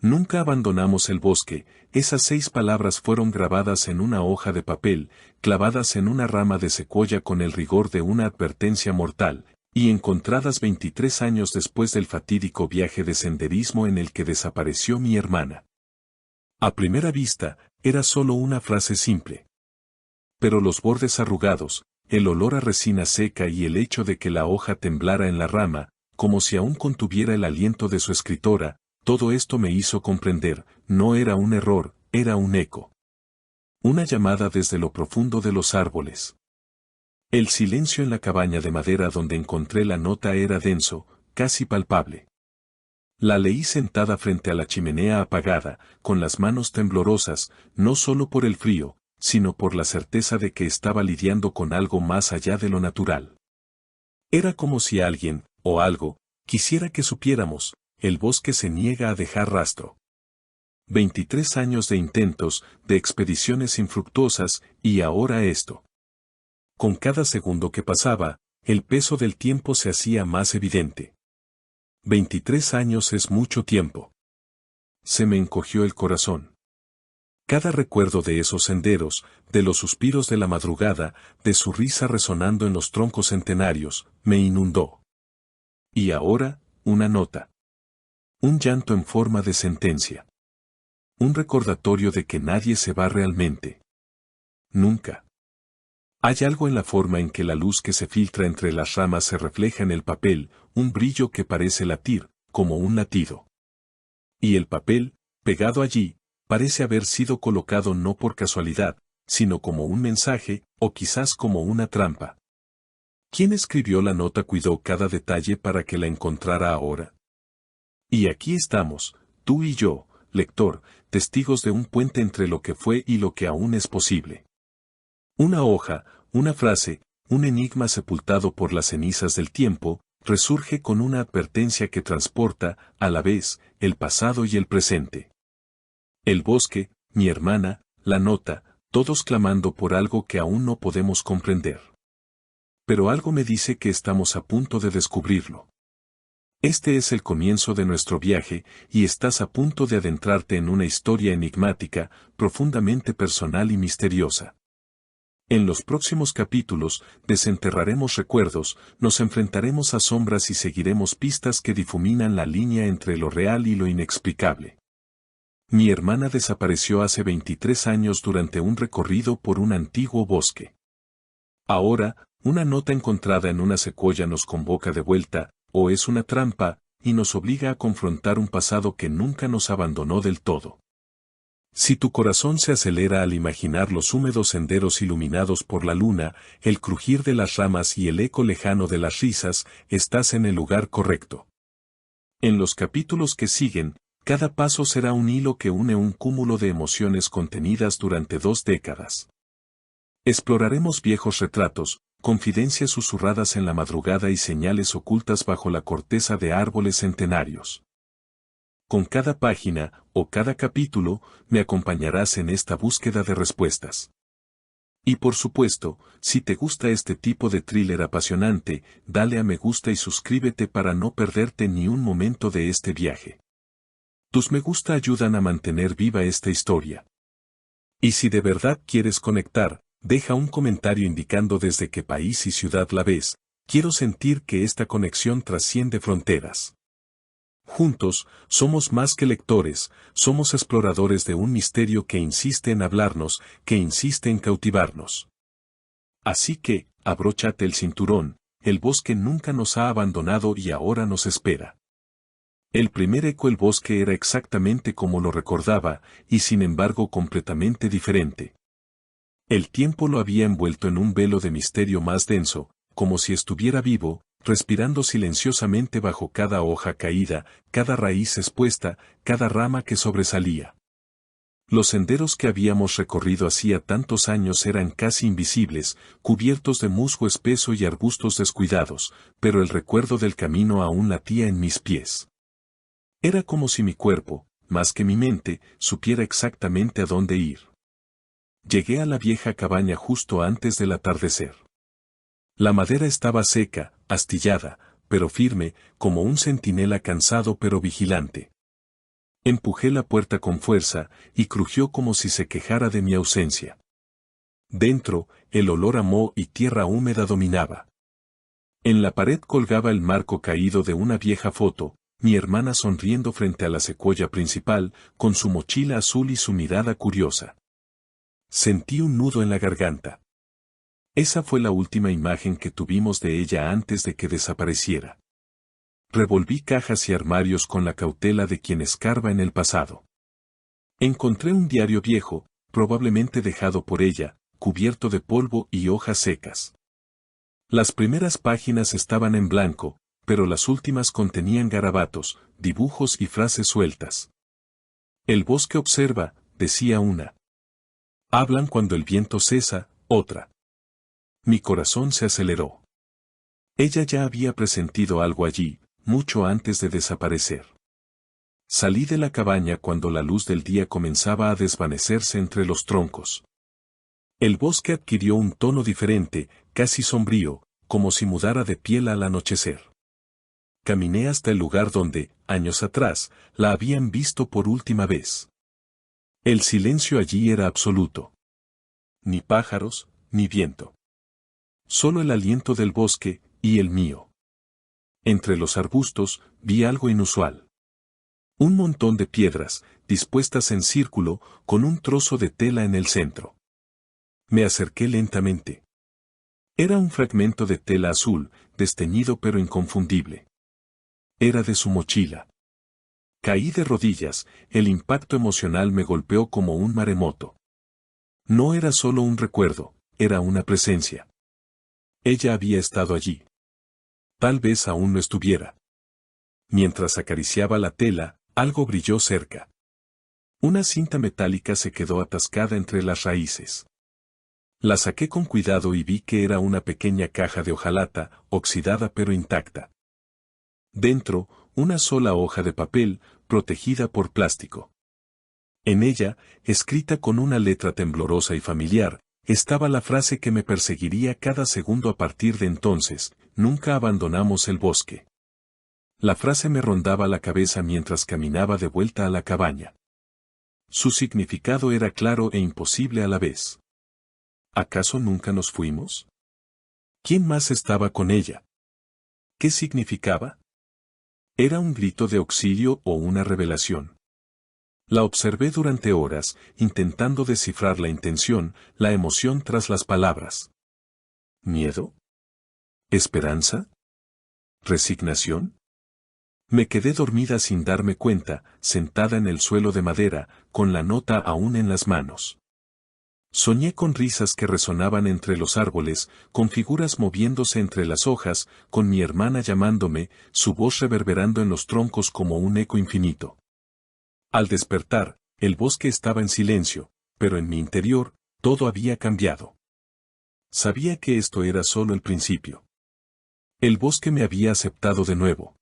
Nunca abandonamos el bosque. Esas 6 palabras fueron grabadas en una hoja de papel, clavadas en una rama de secuoya con el rigor de una advertencia mortal, y encontradas 23 años después del fatídico viaje de senderismo en el que desapareció mi hermana. A primera vista, era solo una frase simple. Pero los bordes arrugados, el olor a resina seca y el hecho de que la hoja temblara en la rama, como si aún contuviera el aliento de su escritora, todo esto me hizo comprender, no era un error, era un eco. Una llamada desde lo profundo de los árboles. El silencio en la cabaña de madera donde encontré la nota era denso, casi palpable. La leí sentada frente a la chimenea apagada, con las manos temblorosas, no solo por el frío, sino por la certeza de que estaba lidiando con algo más allá de lo natural. Era como si alguien, o algo, quisiera que supiéramos, el bosque se niega a dejar rastro. 23 años de intentos, de expediciones infructuosas, y ahora esto. Con cada segundo que pasaba, el peso del tiempo se hacía más evidente. 23 años es mucho tiempo. Se me encogió el corazón. Cada recuerdo de esos senderos, de los suspiros de la madrugada, de su risa resonando en los troncos centenarios, me inundó. Y ahora, una nota. Un llanto en forma de sentencia. Un recordatorio de que nadie se va realmente. Nunca. Hay algo en la forma en que la luz que se filtra entre las ramas se refleja en el papel, un brillo que parece latir, como un latido. Y el papel, pegado allí, parece haber sido colocado no por casualidad, sino como un mensaje, o quizás como una trampa. ¿Quién escribió la nota cuidó cada detalle para que la encontrara ahora? Y aquí estamos, tú y yo, lector, testigos de un puente entre lo que fue y lo que aún es posible. Una hoja, una frase, un enigma sepultado por las cenizas del tiempo, resurge con una advertencia que transporta, a la vez, el pasado y el presente. El bosque, mi hermana, la nota, todos clamando por algo que aún no podemos comprender. Pero algo me dice que estamos a punto de descubrirlo. Este es el comienzo de nuestro viaje, y estás a punto de adentrarte en una historia enigmática, profundamente personal y misteriosa. En los próximos capítulos, desenterraremos recuerdos, nos enfrentaremos a sombras y seguiremos pistas que difuminan la línea entre lo real y lo inexplicable. Mi hermana desapareció hace 23 años durante un recorrido por un antiguo bosque. Ahora, una nota encontrada en una secuoya nos convoca de vuelta, o es una trampa, y nos obliga a confrontar un pasado que nunca nos abandonó del todo. Si tu corazón se acelera al imaginar los húmedos senderos iluminados por la luna, el crujir de las ramas y el eco lejano de las risas, estás en el lugar correcto. En los capítulos que siguen, cada paso será un hilo que une un cúmulo de emociones contenidas durante 2 décadas. Exploraremos viejos retratos, confidencias susurradas en la madrugada y señales ocultas bajo la corteza de árboles centenarios. Con cada página, o cada capítulo, me acompañarás en esta búsqueda de respuestas. Y por supuesto, si te gusta este tipo de thriller apasionante, dale a me gusta y suscríbete para no perderte ni un momento de este viaje. Tus me gusta ayudan a mantener viva esta historia. Y si de verdad quieres conectar, deja un comentario indicando desde qué país y ciudad la ves. Quiero sentir que esta conexión trasciende fronteras. Juntos, somos más que lectores, somos exploradores de un misterio que insiste en hablarnos, que insiste en cautivarnos. Así que, abróchate el cinturón, el bosque nunca nos ha abandonado y ahora nos espera. El primer eco del bosque era exactamente como lo recordaba, y sin embargo completamente diferente. El tiempo lo había envuelto en un velo de misterio más denso, como si estuviera vivo, respirando silenciosamente bajo cada hoja caída, cada raíz expuesta, cada rama que sobresalía. Los senderos que habíamos recorrido hacía tantos años eran casi invisibles, cubiertos de musgo espeso y arbustos descuidados, pero el recuerdo del camino aún latía en mis pies. Era como si mi cuerpo, más que mi mente, supiera exactamente a dónde ir. Llegué a la vieja cabaña justo antes del atardecer. La madera estaba seca, astillada, pero firme, como un centinela cansado pero vigilante. Empujé la puerta con fuerza, y crujió como si se quejara de mi ausencia. Dentro, el olor a moho y tierra húmeda dominaba. En la pared colgaba el marco caído de una vieja foto, mi hermana sonriendo frente a la secuoya principal, con su mochila azul y su mirada curiosa. Sentí un nudo en la garganta. Esa fue la última imagen que tuvimos de ella antes de que desapareciera. Revolví cajas y armarios con la cautela de quien escarba en el pasado. Encontré un diario viejo, probablemente dejado por ella, cubierto de polvo y hojas secas. Las primeras páginas estaban en blanco, pero las últimas contenían garabatos, dibujos y frases sueltas. El bosque observa, decía una. Hablan cuando el viento cesa, otra. Mi corazón se aceleró. Ella ya había presentido algo allí, mucho antes de desaparecer. Salí de la cabaña cuando la luz del día comenzaba a desvanecerse entre los troncos. El bosque adquirió un tono diferente, casi sombrío, como si mudara de piel al anochecer. Caminé hasta el lugar donde, años atrás, la habían visto por última vez. El silencio allí era absoluto. Ni pájaros, ni viento. Solo el aliento del bosque, y el mío. Entre los arbustos, vi algo inusual. Un montón de piedras, dispuestas en círculo, con un trozo de tela en el centro. Me acerqué lentamente. Era un fragmento de tela azul, desteñido pero inconfundible. Era de su mochila. Caí de rodillas, el impacto emocional me golpeó como un maremoto. No era solo un recuerdo, era una presencia. Ella había estado allí. Tal vez aún no estuviera. Mientras acariciaba la tela, algo brilló cerca. Una cinta metálica se quedó atascada entre las raíces. La saqué con cuidado y vi que era una pequeña caja de hojalata, oxidada pero intacta. Dentro, una sola hoja de papel, protegida por plástico. En ella, escrita con una letra temblorosa y familiar, estaba la frase que me perseguiría cada segundo a partir de entonces: nunca abandonamos el bosque. La frase me rondaba la cabeza mientras caminaba de vuelta a la cabaña. Su significado era claro e imposible a la vez. ¿Acaso nunca nos fuimos? ¿Quién más estaba con ella? ¿Qué significaba? ¿Era un grito de auxilio o una revelación? La observé durante horas, intentando descifrar la intención, la emoción tras las palabras. ¿Miedo? ¿Esperanza? ¿Resignación? Me quedé dormida sin darme cuenta, sentada en el suelo de madera, con la nota aún en las manos. Soñé con risas que resonaban entre los árboles, con figuras moviéndose entre las hojas, con mi hermana llamándome, su voz reverberando en los troncos como un eco infinito. Al despertar, el bosque estaba en silencio, pero en mi interior, todo había cambiado. Sabía que esto era solo el principio. El bosque me había aceptado de nuevo.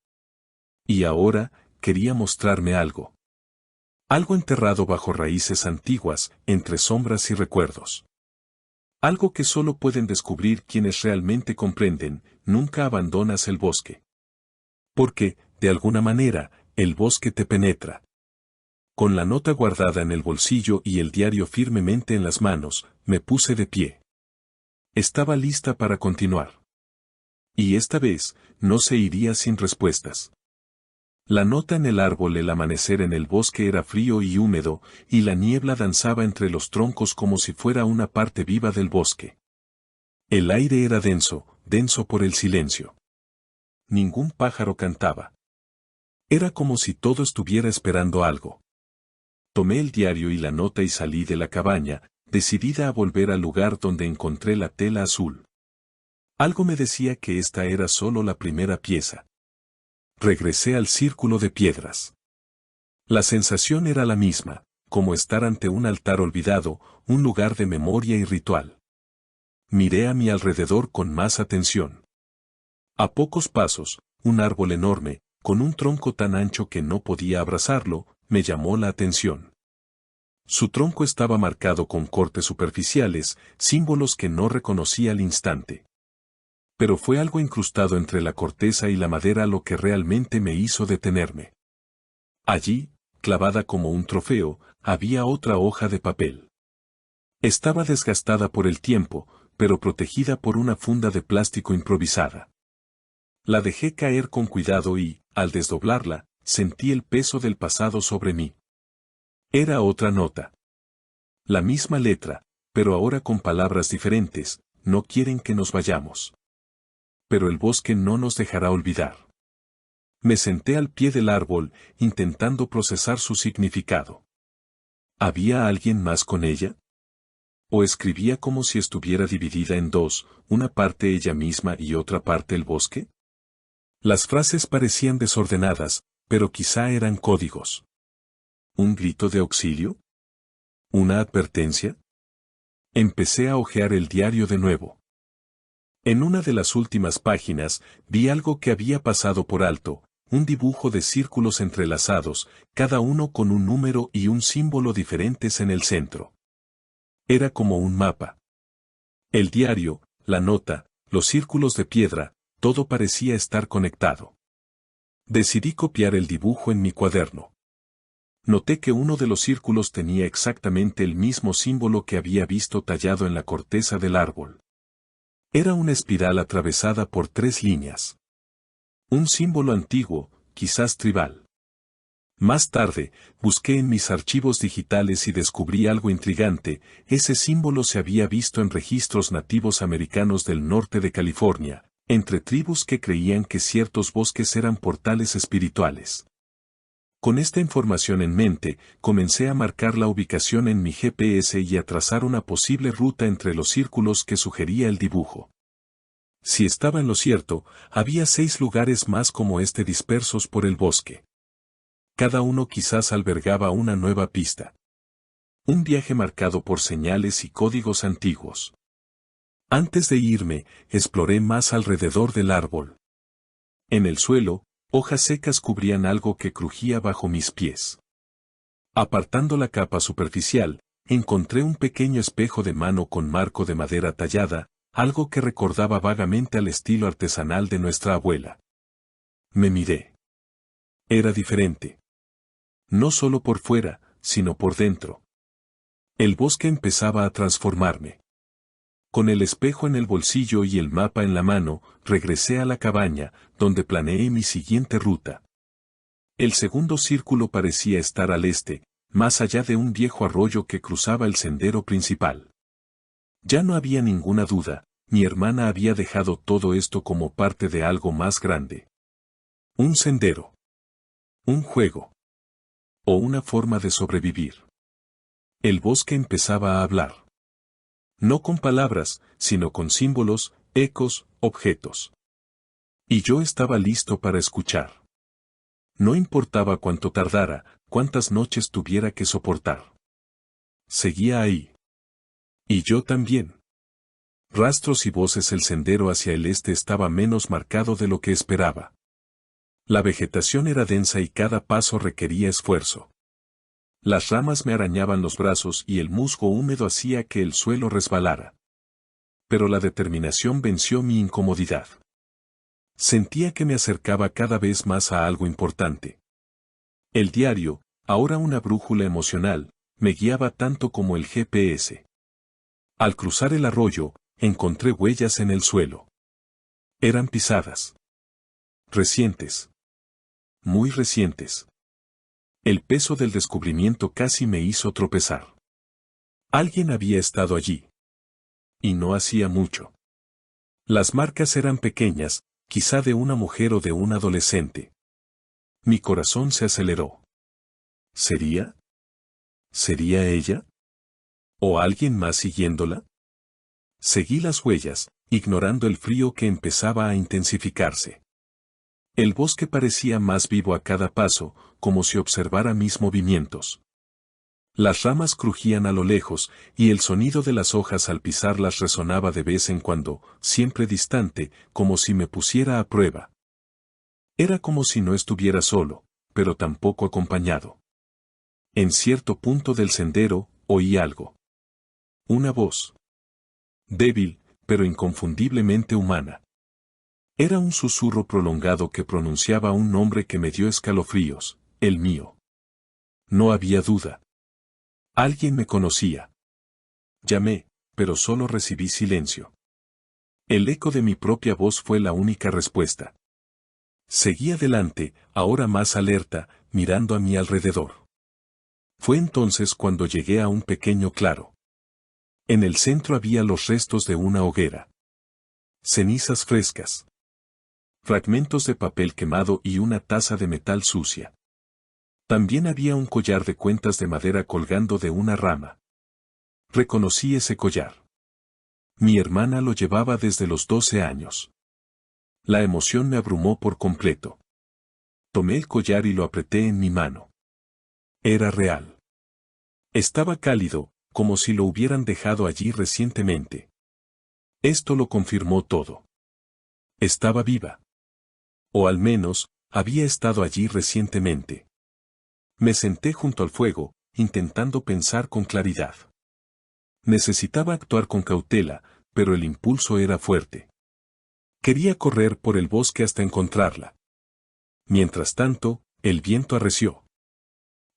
Y ahora, quería mostrarme algo. Algo enterrado bajo raíces antiguas, entre sombras y recuerdos. Algo que solo pueden descubrir quienes realmente comprenden: nunca abandonas el bosque. Porque, de alguna manera, el bosque te penetra. Con la nota guardada en el bolsillo y el diario firmemente en las manos, me puse de pie. Estaba lista para continuar. Y esta vez, no se iría sin respuestas. La nota en el árbol: el amanecer en el bosque era frío y húmedo, y la niebla danzaba entre los troncos como si fuera una parte viva del bosque. El aire era denso, denso por el silencio. Ningún pájaro cantaba. Era como si todo estuviera esperando algo. Tomé el diario y la nota y salí de la cabaña, decidida a volver al lugar donde encontré la tela azul. Algo me decía que esta era solo la primera pieza. Regresé al círculo de piedras. La sensación era la misma, como estar ante un altar olvidado, un lugar de memoria y ritual. Miré a mi alrededor con más atención. A pocos pasos, un árbol enorme, con un tronco tan ancho que no podía abrazarlo, me llamó la atención. Su tronco estaba marcado con cortes superficiales, símbolos que no reconocí al instante. Pero fue algo incrustado entre la corteza y la madera lo que realmente me hizo detenerme. Allí, clavada como un trofeo, había otra hoja de papel. Estaba desgastada por el tiempo, pero protegida por una funda de plástico improvisada. La dejé caer con cuidado y, al desdoblarla, sentí el peso del pasado sobre mí. Era otra nota. La misma letra, pero ahora con palabras diferentes: no quieren que nos vayamos. Pero el bosque no nos dejará olvidar. Me senté al pie del árbol, intentando procesar su significado. ¿Había alguien más con ella? ¿O escribía como si estuviera dividida en dos, una parte ella misma y otra parte el bosque? Las frases parecían desordenadas, pero quizá eran códigos. ¿Un grito de auxilio? ¿Una advertencia? Empecé a hojear el diario de nuevo. En una de las últimas páginas, vi algo que había pasado por alto: un dibujo de círculos entrelazados, cada uno con un número y un símbolo diferentes en el centro. Era como un mapa. El diario, la nota, los círculos de piedra, todo parecía estar conectado. Decidí copiar el dibujo en mi cuaderno. Noté que uno de los círculos tenía exactamente el mismo símbolo que había visto tallado en la corteza del árbol. Era una espiral atravesada por 3 líneas. Un símbolo antiguo, quizás tribal. Más tarde, busqué en mis archivos digitales y descubrí algo intrigante: ese símbolo se había visto en registros nativos americanos del norte de California, entre tribus que creían que ciertos bosques eran portales espirituales. Con esta información en mente, comencé a marcar la ubicación en mi GPS y a trazar una posible ruta entre los círculos que sugería el dibujo. Si estaba en lo cierto, había 6 lugares más como este dispersos por el bosque. Cada uno quizás albergaba una nueva pista. Un viaje marcado por señales y códigos antiguos. Antes de irme, exploré más alrededor del árbol. En el suelo, hojas secas cubrían algo que crujía bajo mis pies. Apartando la capa superficial, encontré un pequeño espejo de mano con marco de madera tallada, algo que recordaba vagamente al estilo artesanal de nuestra abuela. Me miré. Era diferente. No solo por fuera, sino por dentro. El bosque empezaba a transformarme. Con el espejo en el bolsillo y el mapa en la mano, regresé a la cabaña, donde planeé mi siguiente ruta. El segundo círculo parecía estar al este, más allá de un viejo arroyo que cruzaba el sendero principal. Ya no había ninguna duda: mi hermana había dejado todo esto como parte de algo más grande. Un sendero. Un juego. O una forma de sobrevivir. El bosque empezaba a hablar. No con palabras, sino con símbolos, ecos, objetos. Y yo estaba listo para escuchar. No importaba cuánto tardara, cuántas noches tuviera que soportar. Seguía ahí. Y yo también. Rastros y voces. El sendero hacia el este estaba menos marcado de lo que esperaba. La vegetación era densa y cada paso requería esfuerzo. Las ramas me arañaban los brazos y el musgo húmedo hacía que el suelo resbalara. Pero la determinación venció mi incomodidad. Sentía que me acercaba cada vez más a algo importante. El diario, ahora una brújula emocional, me guiaba tanto como el GPS. Al cruzar el arroyo, encontré huellas en el suelo. Eran pisadas. Recientes. Muy recientes. El peso del descubrimiento casi me hizo tropezar. Alguien había estado allí. Y no hacía mucho. Las marcas eran pequeñas, quizá de una mujer o de un adolescente. Mi corazón se aceleró. ¿Sería? ¿Sería ella? ¿O alguien más siguiéndola? Seguí las huellas, ignorando el frío que empezaba a intensificarse. El bosque parecía más vivo a cada paso, como si observara mis movimientos. Las ramas crujían a lo lejos, y el sonido de las hojas al pisarlas resonaba de vez en cuando, siempre distante, como si me pusiera a prueba. Era como si no estuviera solo, pero tampoco acompañado. En cierto punto del sendero, oí algo. Una voz. Débil, pero inconfundiblemente humana. Era un susurro prolongado que pronunciaba un nombre que me dio escalofríos: el mío. No había duda. Alguien me conocía. Llamé, pero solo recibí silencio. El eco de mi propia voz fue la única respuesta. Seguí adelante, ahora más alerta, mirando a mi alrededor. Fue entonces cuando llegué a un pequeño claro. En el centro había los restos de una hoguera. Cenizas frescas. Fragmentos de papel quemado y una taza de metal sucia. También había un collar de cuentas de madera colgando de una rama. Reconocí ese collar. Mi hermana lo llevaba desde los 12 años. La emoción me abrumó por completo. Tomé el collar y lo apreté en mi mano. Era real. Estaba cálido, como si lo hubieran dejado allí recientemente. Esto lo confirmó todo. Estaba viva. O al menos, había estado allí recientemente. Me senté junto al fuego, intentando pensar con claridad. Necesitaba actuar con cautela, pero el impulso era fuerte. Quería correr por el bosque hasta encontrarla. Mientras tanto, el viento arreció.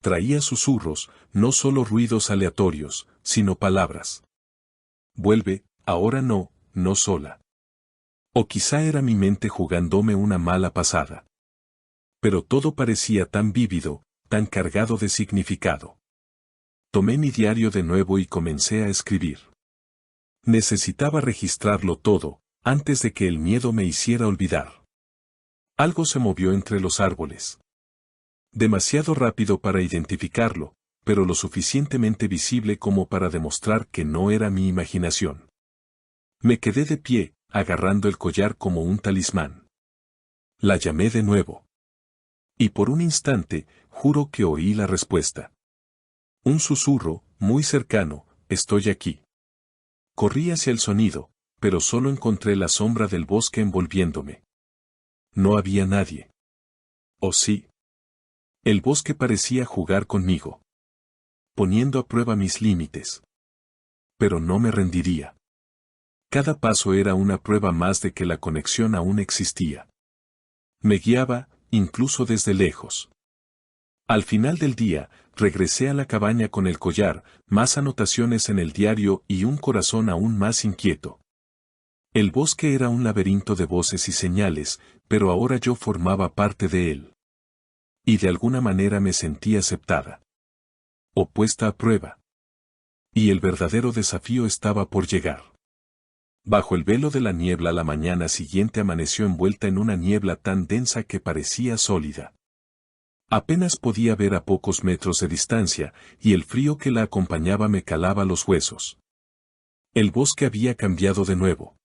Traía susurros, no solo ruidos aleatorios, sino palabras. Vuelve, ahora no, no sola. O quizá era mi mente jugándome una mala pasada. Pero todo parecía tan vívido, tan cargado de significado. Tomé mi diario de nuevo y comencé a escribir. Necesitaba registrarlo todo, antes de que el miedo me hiciera olvidar. Algo se movió entre los árboles. Demasiado rápido para identificarlo, pero lo suficientemente visible como para demostrar que no era mi imaginación. Me quedé de pie, agarrando el collar como un talismán. La llamé de nuevo. Y por un instante, juro que oí la respuesta. Un susurro, muy cercano, estoy aquí. Corrí hacia el sonido, pero solo encontré la sombra del bosque envolviéndome. No había nadie. ¿O sí? El bosque parecía jugar conmigo, poniendo a prueba mis límites. Pero no me rendiría. Cada paso era una prueba más de que la conexión aún existía. Me guiaba, incluso desde lejos. Al final del día, regresé a la cabaña con el collar, más anotaciones en el diario y un corazón aún más inquieto. El bosque era un laberinto de voces y señales, pero ahora yo formaba parte de él. Y de alguna manera me sentí aceptada. O puesta a prueba. Y el verdadero desafío estaba por llegar. Bajo el velo de la niebla la mañana siguiente amaneció envuelta en una niebla tan densa que parecía sólida. Apenas podía ver a pocos metros de distancia, y el frío que la acompañaba me calaba los huesos. El bosque había cambiado de nuevo.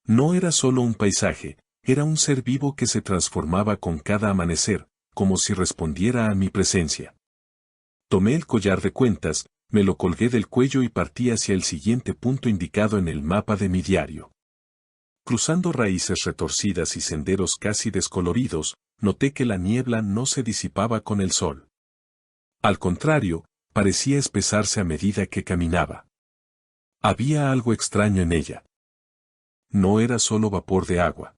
No era solo un paisaje, era un ser vivo que se transformaba con cada amanecer, como si respondiera a mi presencia. Tomé el collar de cuentas, me lo colgué del cuello y partí hacia el siguiente punto indicado en el mapa de mi diario. Cruzando raíces retorcidas y senderos casi descoloridos, noté que la niebla no se disipaba con el sol. Al contrario, parecía espesarse a medida que caminaba. Había algo extraño en ella. No era solo vapor de agua.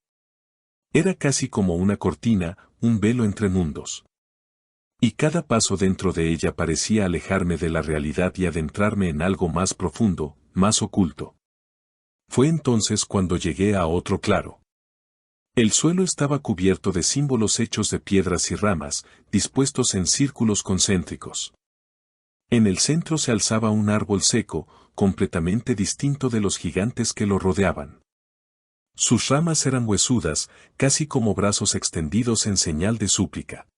Era casi como una cortina, un velo entre mundos. Y cada paso dentro de ella parecía alejarme de la realidad y adentrarme en algo más profundo, más oculto. Fue entonces cuando llegué a otro claro. El suelo estaba cubierto de símbolos hechos de piedras y ramas, dispuestos en círculos concéntricos. En el centro se alzaba un árbol seco, completamente distinto de los gigantes que lo rodeaban. Sus ramas eran huesudas, casi como brazos extendidos en señal de súplica.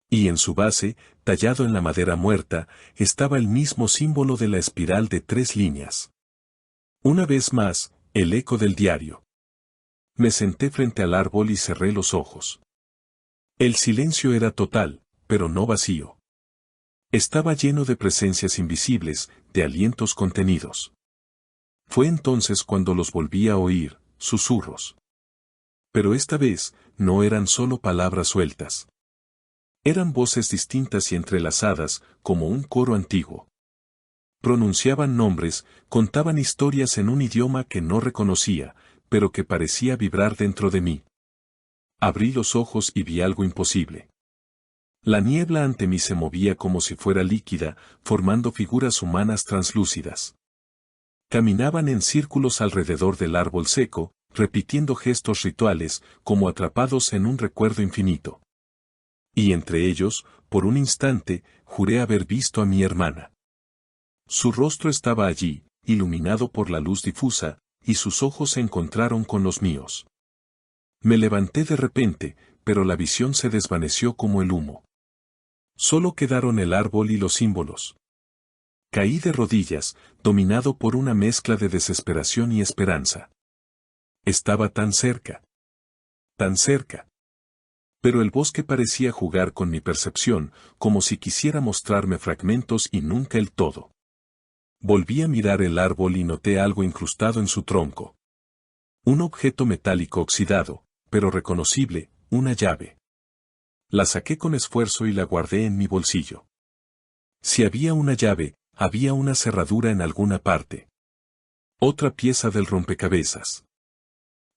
Y en su base, tallado en la madera muerta, estaba el mismo símbolo de la espiral de 3 líneas. Una vez más, el eco del diario. Me senté frente al árbol y cerré los ojos. El silencio era total, pero no vacío. Estaba lleno de presencias invisibles, de alientos contenidos. Fue entonces cuando los volví a oír, susurros. Pero esta vez, no eran solo palabras sueltas. Eran voces distintas y entrelazadas, como un coro antiguo. Pronunciaban nombres, contaban historias en un idioma que no reconocía, pero que parecía vibrar dentro de mí. Abrí los ojos y vi algo imposible. La niebla ante mí se movía como si fuera líquida, formando figuras humanas translúcidas. Caminaban en círculos alrededor del árbol seco, repitiendo gestos rituales, como atrapados en un recuerdo infinito. Y entre ellos, por un instante, juré haber visto a mi hermana. Su rostro estaba allí, iluminado por la luz difusa, y sus ojos se encontraron con los míos. Me levanté de repente, pero la visión se desvaneció como el humo. Solo quedaron el árbol y los símbolos. Caí de rodillas, dominado por una mezcla de desesperación y esperanza. Estaba tan cerca. Tan cerca. Pero el bosque parecía jugar con mi percepción, como si quisiera mostrarme fragmentos y nunca el todo. Volví a mirar el árbol y noté algo incrustado en su tronco. Un objeto metálico oxidado, pero reconocible, una llave. La saqué con esfuerzo y la guardé en mi bolsillo. Si había una llave, había una cerradura en alguna parte. Otra pieza del rompecabezas.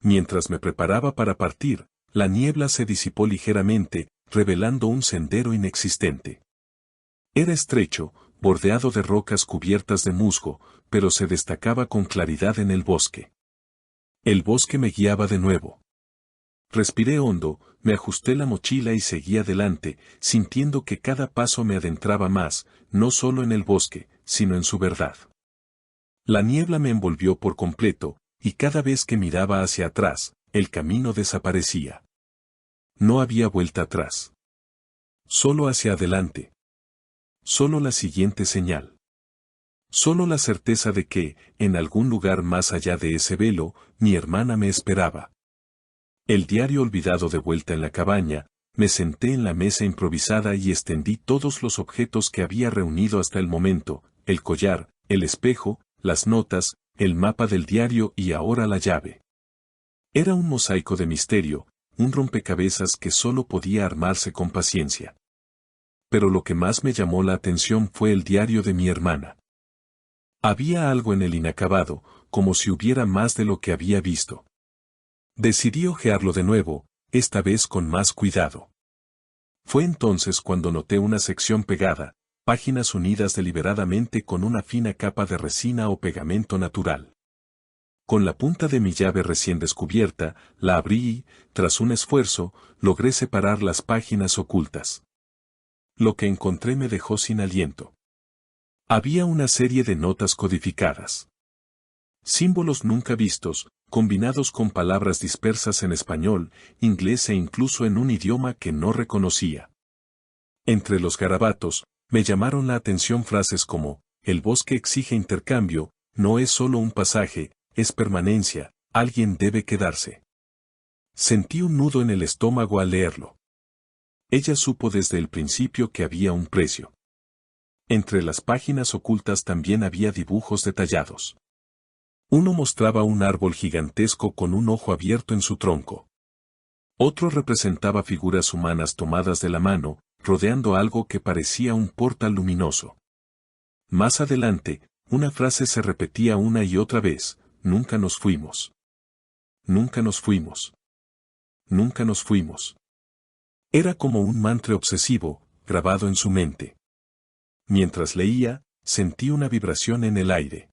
Mientras me preparaba para partir, la niebla se disipó ligeramente, revelando un sendero inexistente. Era estrecho, bordeado de rocas cubiertas de musgo, pero se destacaba con claridad en el bosque. El bosque me guiaba de nuevo. Respiré hondo, me ajusté la mochila y seguí adelante, sintiendo que cada paso me adentraba más, no solo en el bosque, sino en su verdad. La niebla me envolvió por completo, y cada vez que miraba hacia atrás, el camino desaparecía. No había vuelta atrás. Solo hacia adelante. Solo la siguiente señal. Solo la certeza de que, en algún lugar más allá de ese velo, mi hermana me esperaba. El diario olvidado de vuelta en la cabaña, me senté en la mesa improvisada y extendí todos los objetos que había reunido hasta el momento, el collar, el espejo, las notas, el mapa del diario y ahora la llave. Era un mosaico de misterio, un rompecabezas que solo podía armarse con paciencia. Pero lo que más me llamó la atención fue el diario de mi hermana. Había algo en el inacabado, como si hubiera más de lo que había visto. Decidí hojearlo de nuevo, esta vez con más cuidado. Fue entonces cuando noté una sección pegada, páginas unidas deliberadamente con una fina capa de resina o pegamento natural. Con la punta de mi llave recién descubierta, la abrí y, tras un esfuerzo, logré separar las páginas ocultas. Lo que encontré me dejó sin aliento. Había una serie de notas codificadas. Símbolos nunca vistos, combinados con palabras dispersas en español, inglés e incluso en un idioma que no reconocía. Entre los garabatos, me llamaron la atención frases como, el bosque exige intercambio, no es solo un pasaje, es permanencia, alguien debe quedarse. Sentí un nudo en el estómago al leerlo. Ella supo desde el principio que había un precio. Entre las páginas ocultas también había dibujos detallados. Uno mostraba un árbol gigantesco con un ojo abierto en su tronco. Otro representaba figuras humanas tomadas de la mano, rodeando algo que parecía un portal luminoso. Más adelante, una frase se repetía una y otra vez, nunca nos fuimos. Nunca nos fuimos. Nunca nos fuimos. Era como un mantra obsesivo, grabado en su mente. Mientras leía, sentí una vibración en el aire.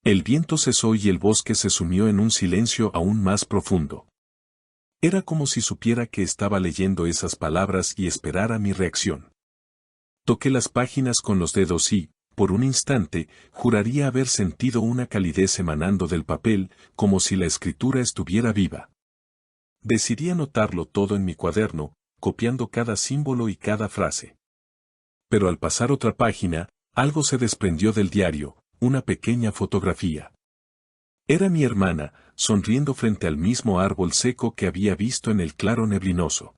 El viento cesó y el bosque se sumió en un silencio aún más profundo. Era como si supiera que estaba leyendo esas palabras y esperara mi reacción. Toqué las páginas con los dedos y, por un instante, juraría haber sentido una calidez emanando del papel, como si la escritura estuviera viva. Decidí anotarlo todo en mi cuaderno, copiando cada símbolo y cada frase. Pero al pasar otra página, algo se desprendió del diario, una pequeña fotografía. Era mi hermana, sonriendo frente al mismo árbol seco que había visto en el claro neblinoso.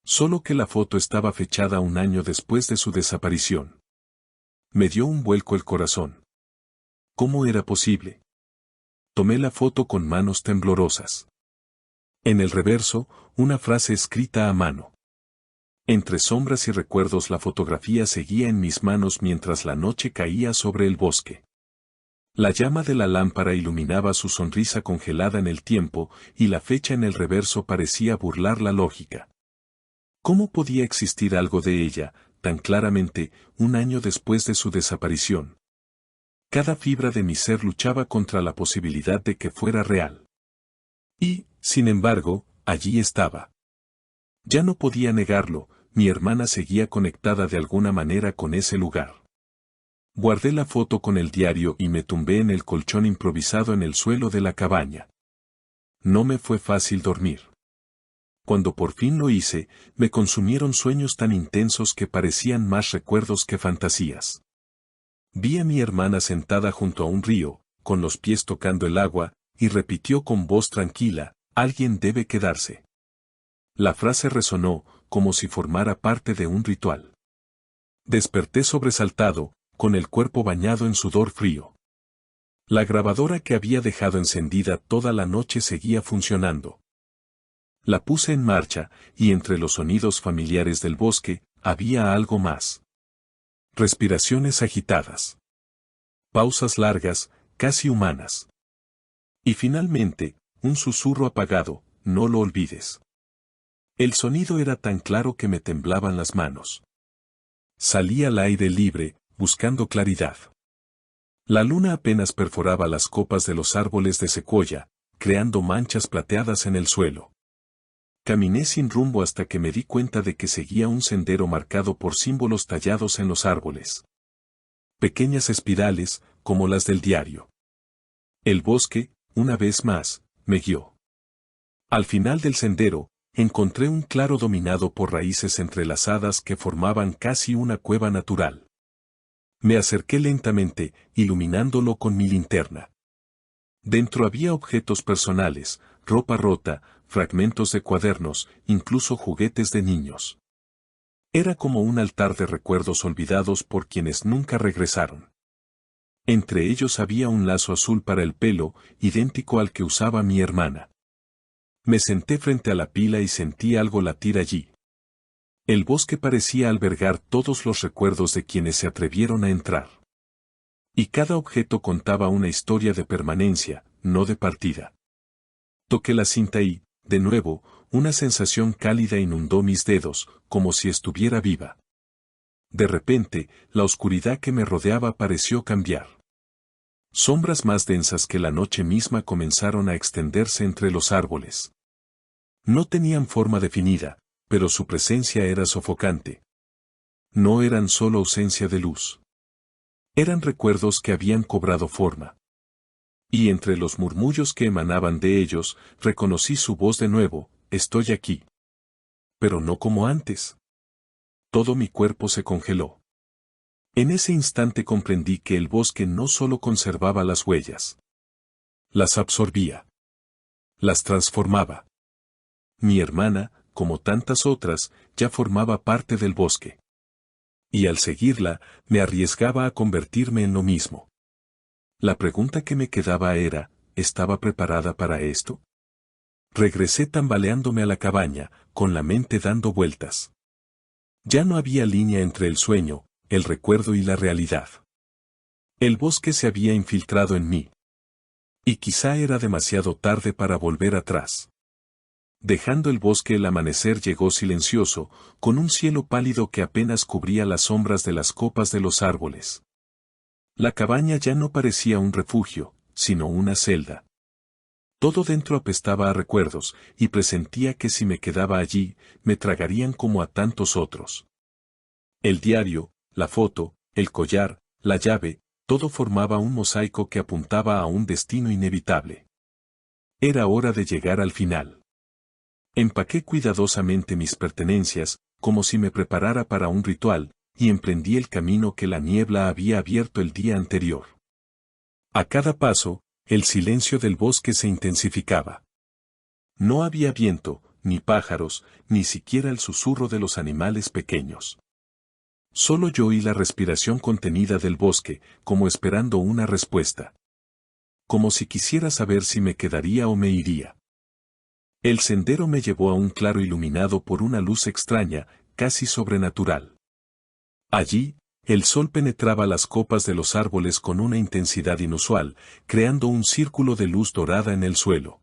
Solo que la foto estaba fechada un año después de su desaparición. Me dio un vuelco el corazón. ¿Cómo era posible? Tomé la foto con manos temblorosas. En el reverso, una frase escrita a mano. Entre sombras y recuerdos la fotografía seguía en mis manos mientras la noche caía sobre el bosque. La llama de la lámpara iluminaba su sonrisa congelada en el tiempo, y la fecha en el reverso parecía burlar la lógica. ¿Cómo podía existir algo de ella, tan claramente, un año después de su desaparición? Cada fibra de mi ser luchaba contra la posibilidad de que fuera real. Y, sin embargo, allí estaba. Ya no podía negarlo, mi hermana seguía conectada de alguna manera con ese lugar. Guardé la foto con el diario y me tumbé en el colchón improvisado en el suelo de la cabaña. No me fue fácil dormir. Cuando por fin lo hice, me consumieron sueños tan intensos que parecían más recuerdos que fantasías. Vi a mi hermana sentada junto a un río, con los pies tocando el agua, y repitió con voz tranquila, «Alguien debe quedarse». La frase resonó, como si formara parte de un ritual. Desperté sobresaltado, con el cuerpo bañado en sudor frío. La grabadora que había dejado encendida toda la noche seguía funcionando. La puse en marcha, y entre los sonidos familiares del bosque, había algo más. Respiraciones agitadas. Pausas largas, casi humanas. Y finalmente, un susurro apagado, «No lo olvides». El sonido era tan claro que me temblaban las manos. Salí al aire libre, buscando claridad. La luna apenas perforaba las copas de los árboles de secuoya, creando manchas plateadas en el suelo. Caminé sin rumbo hasta que me di cuenta de que seguía un sendero marcado por símbolos tallados en los árboles. Pequeñas espirales, como las del diario. El bosque, una vez más, me guió. Al final del sendero, encontré un claro dominado por raíces entrelazadas que formaban casi una cueva natural. Me acerqué lentamente, iluminándolo con mi linterna. Dentro había objetos personales, ropa rota, fragmentos de cuadernos, incluso juguetes de niños. Era como un altar de recuerdos olvidados por quienes nunca regresaron. Entre ellos había un lazo azul para el pelo, idéntico al que usaba mi hermana. Me senté frente a la pila y sentí algo latir allí. El bosque parecía albergar todos los recuerdos de quienes se atrevieron a entrar. Y cada objeto contaba una historia de permanencia, no de partida. Toqué la cinta y, de nuevo, una sensación cálida inundó mis dedos, como si estuviera viva. De repente, la oscuridad que me rodeaba pareció cambiar. Sombras más densas que la noche misma comenzaron a extenderse entre los árboles. No tenían forma definida, pero su presencia era sofocante. No eran solo ausencia de luz. Eran recuerdos que habían cobrado forma. Y entre los murmullos que emanaban de ellos, reconocí su voz de nuevo, «Estoy aquí». Pero no como antes. Todo mi cuerpo se congeló. En ese instante comprendí que el bosque no solo conservaba las huellas. Las absorbía. Las transformaba. Mi hermana, como tantas otras, ya formaba parte del bosque. Y al seguirla, me arriesgaba a convertirme en lo mismo. La pregunta que me quedaba era, ¿estaba preparada para esto? Regresé tambaleándome a la cabaña, con la mente dando vueltas. Ya no había línea entre el sueño, el recuerdo y la realidad. El bosque se había infiltrado en mí. Y quizá era demasiado tarde para volver atrás. Dejando el bosque, el amanecer llegó silencioso, con un cielo pálido que apenas cubría las sombras de las copas de los árboles. La cabaña ya no parecía un refugio, sino una celda. Todo dentro apestaba a recuerdos, y presentía que si me quedaba allí, me tragarían como a tantos otros. El diario, la foto, el collar, la llave, todo formaba un mosaico que apuntaba a un destino inevitable. Era hora de llegar al final. Empaqué cuidadosamente mis pertenencias, como si me preparara para un ritual, y emprendí el camino que la niebla había abierto el día anterior. A cada paso, el silencio del bosque se intensificaba. No había viento, ni pájaros, ni siquiera el susurro de los animales pequeños. Solo yo y la respiración contenida del bosque, como esperando una respuesta. Como si quisiera saber si me quedaría o me iría. El sendero me llevó a un claro iluminado por una luz extraña, casi sobrenatural. Allí, el sol penetraba las copas de los árboles con una intensidad inusual, creando un círculo de luz dorada en el suelo.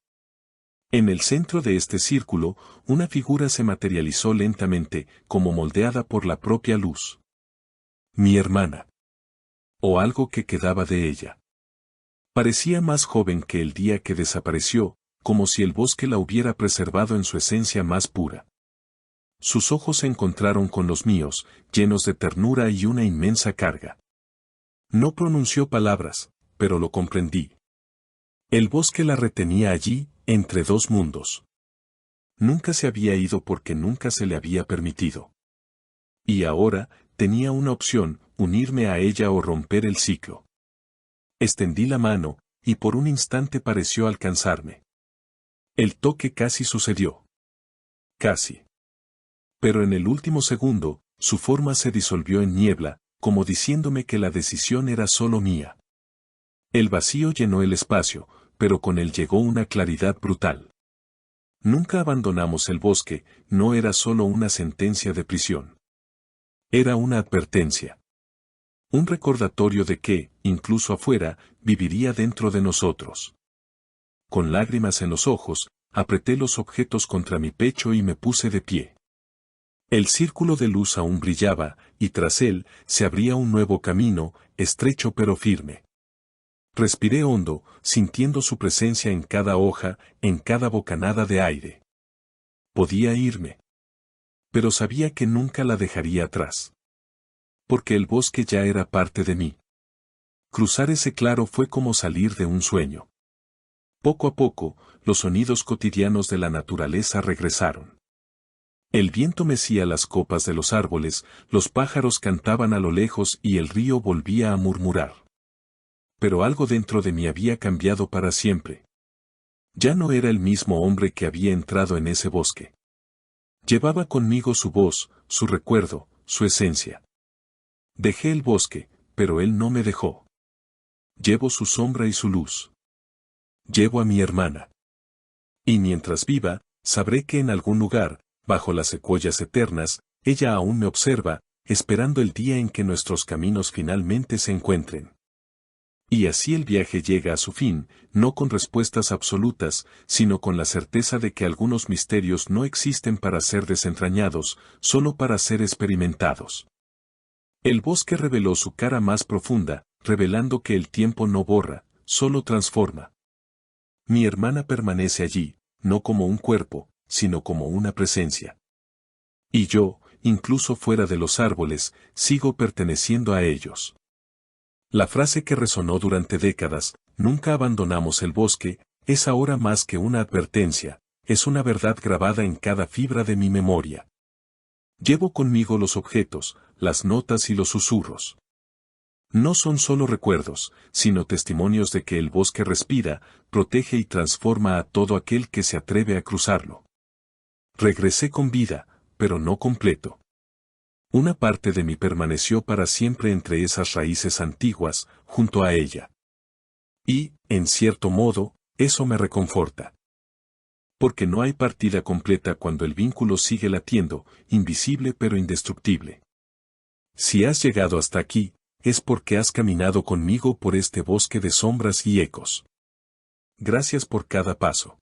En el centro de este círculo, una figura se materializó lentamente, como moldeada por la propia luz. Mi hermana. O algo que quedaba de ella. Parecía más joven que el día que desapareció, como si el bosque la hubiera preservado en su esencia más pura. Sus ojos se encontraron con los míos, llenos de ternura y una inmensa carga. No pronunció palabras, pero lo comprendí. El bosque la retenía allí, entre dos mundos. Nunca se había ido porque nunca se le había permitido. Y ahora, tenía una opción, unirme a ella o romper el ciclo. Extendí la mano, y por un instante pareció alcanzarme. El toque casi sucedió. Casi. Pero en el último segundo, su forma se disolvió en niebla, como diciéndome que la decisión era solo mía. El vacío llenó el espacio, pero con él llegó una claridad brutal. Nunca abandonamos el bosque, no era solo una sentencia de prisión. Era una advertencia. Un recordatorio de que, incluso afuera, viviría dentro de nosotros. Con lágrimas en los ojos, apreté los objetos contra mi pecho y me puse de pie. El círculo de luz aún brillaba, y tras él, se abría un nuevo camino, estrecho pero firme. Respiré hondo, sintiendo su presencia en cada hoja, en cada bocanada de aire. Podía irme. Pero sabía que nunca la dejaría atrás. Porque el bosque ya era parte de mí. Cruzar ese claro fue como salir de un sueño. Poco a poco, los sonidos cotidianos de la naturaleza regresaron. El viento mecía las copas de los árboles, los pájaros cantaban a lo lejos y el río volvía a murmurar. Pero algo dentro de mí había cambiado para siempre. Ya no era el mismo hombre que había entrado en ese bosque. Llevaba conmigo su voz, su recuerdo, su esencia. Dejé el bosque, pero él no me dejó. Llevo su sombra y su luz. Llevo a mi hermana. Y mientras viva, sabré que en algún lugar, bajo las secuoyas eternas, ella aún me observa, esperando el día en que nuestros caminos finalmente se encuentren. Y así el viaje llega a su fin, no con respuestas absolutas, sino con la certeza de que algunos misterios no existen para ser desentrañados, solo para ser experimentados. El bosque reveló su cara más profunda, revelando que el tiempo no borra, solo transforma. Mi hermana permanece allí, no como un cuerpo, sino como una presencia. Y yo, incluso fuera de los árboles, sigo perteneciendo a ellos. La frase que resonó durante décadas, nunca abandonamos el bosque, es ahora más que una advertencia, es una verdad grabada en cada fibra de mi memoria. Llevo conmigo los objetos, las notas y los susurros. No son solo recuerdos, sino testimonios de que el bosque respira, protege y transforma a todo aquel que se atreve a cruzarlo. Regresé con vida, pero no completo. Una parte de mí permaneció para siempre entre esas raíces antiguas, junto a ella. Y, en cierto modo, eso me reconforta. Porque no hay partida completa cuando el vínculo sigue latiendo, invisible pero indestructible. Si has llegado hasta aquí, es porque has caminado conmigo por este bosque de sombras y ecos. Gracias por cada paso.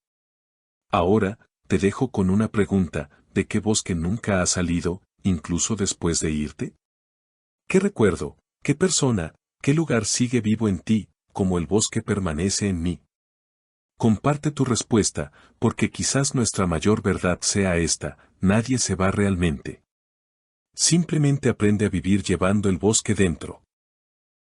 Ahora, te dejo con una pregunta, ¿de qué bosque nunca has salido, incluso después de irte? ¿Qué recuerdo, qué persona, qué lugar sigue vivo en ti, como el bosque permanece en mí? Comparte tu respuesta, porque quizás nuestra mayor verdad sea esta: nadie se va realmente. Simplemente aprende a vivir llevando el bosque dentro.